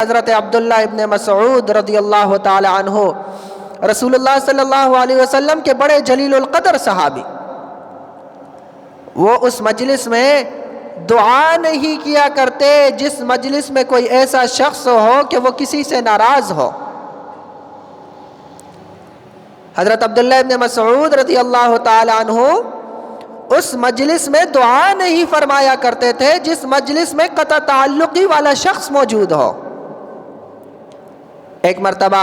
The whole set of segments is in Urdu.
حضرت عبداللہ ابن مسعود رضی اللہ تعالی عنہ رسول اللہ صلی اللہ علیہ وسلم کے بڑے جلیل القدر صحابی، وہ اس مجلس میں دعا نہیں کیا کرتے جس مجلس میں کوئی ایسا شخص ہو کہ وہ کسی سے ناراض ہو۔ حضرت عبداللہ ابن مسعود رضی اللہ تعالی عنہ اس مجلس میں دعا نہیں فرمایا کرتے تھے جس مجلس میں قطع تعلقی والا شخص موجود ہو۔ ایک مرتبہ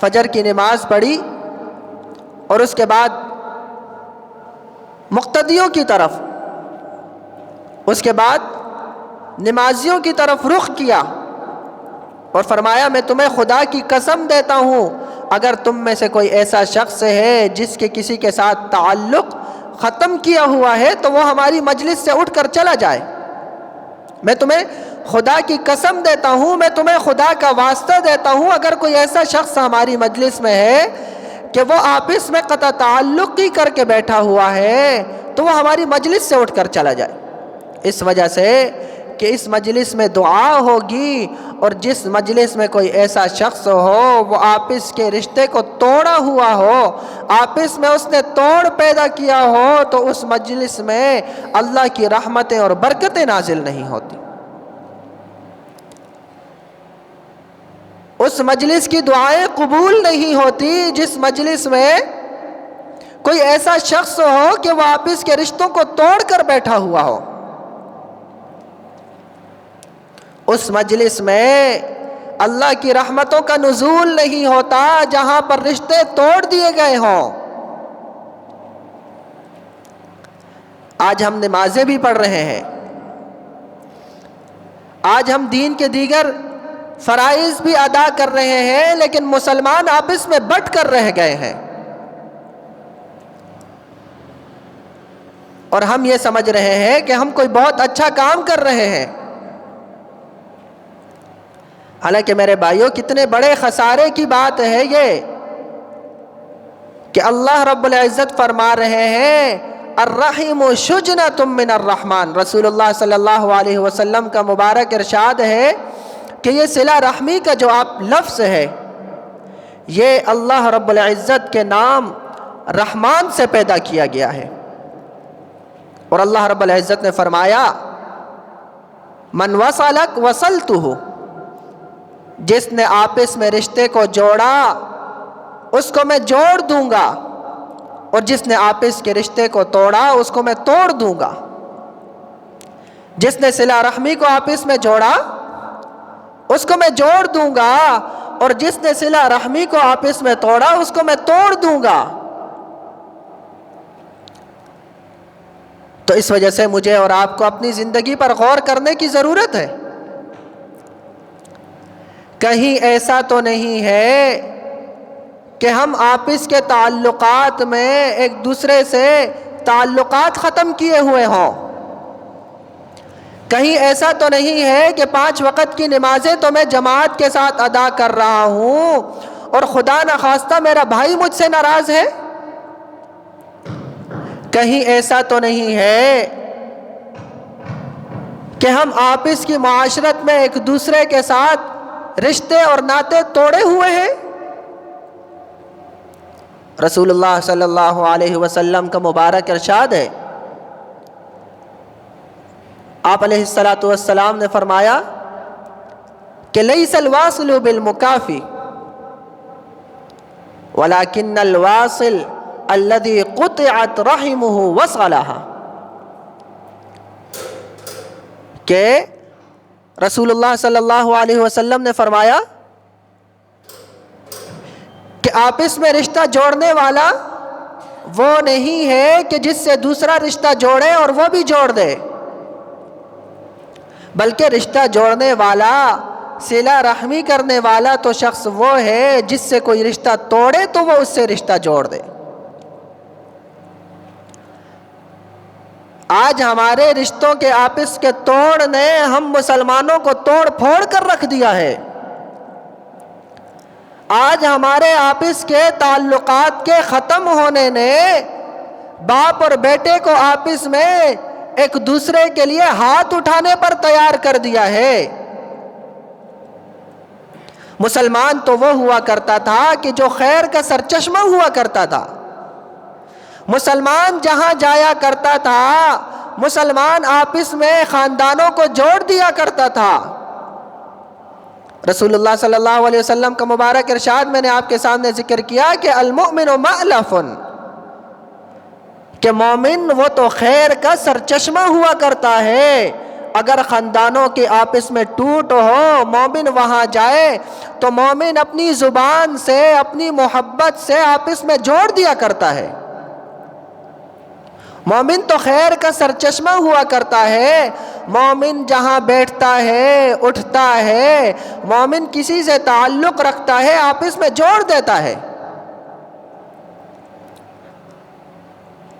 فجر کی نماز پڑھی اور اس کے بعد مقتدیوں کی طرف، اس کے بعد نمازیوں کی طرف رخ کیا اور فرمایا میں تمہیں خدا کی قسم دیتا ہوں اگر تم میں سے کوئی ایسا شخص ہے جس کے کسی کے ساتھ تعلق ختم کیا ہوا ہے تو وہ ہماری مجلس سے اٹھ کر چلا جائے۔ میں تمہیں خدا کی قسم دیتا ہوں، میں تمہیں خدا کا واسطہ دیتا ہوں، اگر کوئی ایسا شخص ہماری مجلس میں ہے کہ وہ آپس میں قطع تعلق ہی کر کے بیٹھا ہوا ہے تو وہ ہماری مجلس سے اٹھ کر چلا جائے۔ اس وجہ سے کہ اس مجلس میں دعا ہوگی، اور جس مجلس میں کوئی ایسا شخص ہو وہ آپس کے رشتے کو توڑا ہوا ہو، آپس میں اس نے توڑ پیدا کیا ہو، تو اس مجلس میں اللہ کی رحمتیں اور برکتیں نازل نہیں ہوتی۔ اس مجلس کی دعائیں قبول نہیں ہوتی جس مجلس میں کوئی ایسا شخص ہو کہ وہ آپس کے رشتوں کو توڑ کر بیٹھا ہوا ہو۔ اس مجلس میں اللہ کی رحمتوں کا نزول نہیں ہوتا جہاں پر رشتے توڑ دیے گئے ہوں۔ آج ہم نمازیں بھی پڑھ رہے ہیں، آج ہم دین کے دیگر فرائض بھی ادا کر رہے ہیں، لیکن مسلمان آپس میں بٹ کر رہ گئے ہیں، اور ہم یہ سمجھ رہے ہیں کہ ہم کوئی بہت اچھا کام کر رہے ہیں۔ حالانکہ میرے بھائیوں کتنے بڑے خسارے کی بات ہے یہ کہ اللہ رب العزت فرما رہے ہیں الرحیم شجنۃ من الرحمن۔ رسول اللہ صلی اللہ علیہ وسلم کا مبارک ارشاد ہے کہ یہ صلہ رحمی کا جو آپ لفظ ہے یہ اللہ رب العزت کے نام رحمان سے پیدا کیا گیا ہے، اور اللہ رب العزت نے فرمایا من وصلک وصلتہ، جس نے آپس میں رشتے کو جوڑا اس کو میں جوڑ دوں گا، اور جس نے آپس کے رشتے کو توڑا اس کو میں توڑ دوں گا۔ جس نے صلہ رحمی کو آپس میں جوڑا اس کو میں جوڑ دوں گا، اور جس نے صلہ رحمی کو آپس میں توڑا اس کو میں توڑ دوں گا۔ تو اس وجہ سے مجھے اور آپ کو اپنی زندگی پر غور کرنے کی ضرورت ہے۔ کہیں ایسا تو نہیں ہے کہ ہم آپس کے تعلقات میں ایک دوسرے سے تعلقات ختم کیے ہوئے ہوں؟ کہیں ایسا تو نہیں ہے کہ 5 وقت کی نمازیں تو میں جماعت کے ساتھ ادا کر رہا ہوں اور خدا نخواستہ میرا بھائی مجھ سے ناراض ہے؟ کہیں ایسا تو نہیں ہے کہ ہم آپس کی معاشرت میں ایک دوسرے کے ساتھ رشتے اور ناطے توڑے ہوئے ہیں؟ رسول اللہ صلی اللہ علیہ وسلم کا مبارک ارشاد ہے، آپ علیہ الصلاۃ والسلام نے فرمایا کہ لیس الواصل بالمکافی ولکن الواصل الذی قطعت رحمہ وصلہا، کہ رسول اللہ صلی اللہ علیہ وسلم نے فرمایا کہ آپس میں رشتہ جوڑنے والا وہ نہیں ہے کہ جس سے دوسرا رشتہ جوڑے اور وہ بھی جوڑ دے، بلکہ رشتہ جوڑنے والا، صلہ رحمی کرنے والا تو شخص وہ ہے جس سے کوئی رشتہ توڑے تو وہ اس سے رشتہ جوڑ دے۔ آج ہمارے رشتوں کے آپس کے توڑ نے ہم مسلمانوں کو توڑ پھوڑ کر رکھ دیا ہے۔ آج ہمارے آپس کے تعلقات کے ختم ہونے نے باپ اور بیٹے کو آپس میں ایک دوسرے کے لیے ہاتھ اٹھانے پر تیار کر دیا ہے۔ مسلمان تو وہ ہوا کرتا تھا کہ جو خیر کا سرچشمہ ہوا کرتا تھا. مسلمان جہاں جایا کرتا تھا مسلمان آپس میں خاندانوں کو جوڑ دیا کرتا تھا. رسول اللہ صلی اللہ علیہ وسلم کا مبارک ارشاد میں نے آپ کے سامنے ذکر کیا کہ المؤمن مألف، کہ مومن وہ تو خیر کا سرچشمہ ہوا کرتا ہے. اگر خاندانوں کے آپس میں ٹوٹ ہو مومن وہاں جائے تو مومن اپنی زبان سے اپنی محبت سے آپس میں جوڑ دیا کرتا ہے. مومن تو خیر کا سرچشمہ ہوا کرتا ہے. مومن جہاں بیٹھتا ہے اٹھتا ہے مومن کسی سے تعلق رکھتا ہے آپس میں جوڑ دیتا ہے.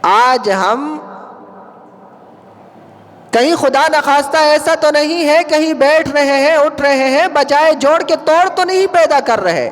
آج ہم کہیں خدا نخواستہ ایسا تو نہیں ہے کہیں بیٹھ رہے ہیں اٹھ رہے ہیں بجائے جوڑ کے توڑ تو نہیں پیدا کر رہے.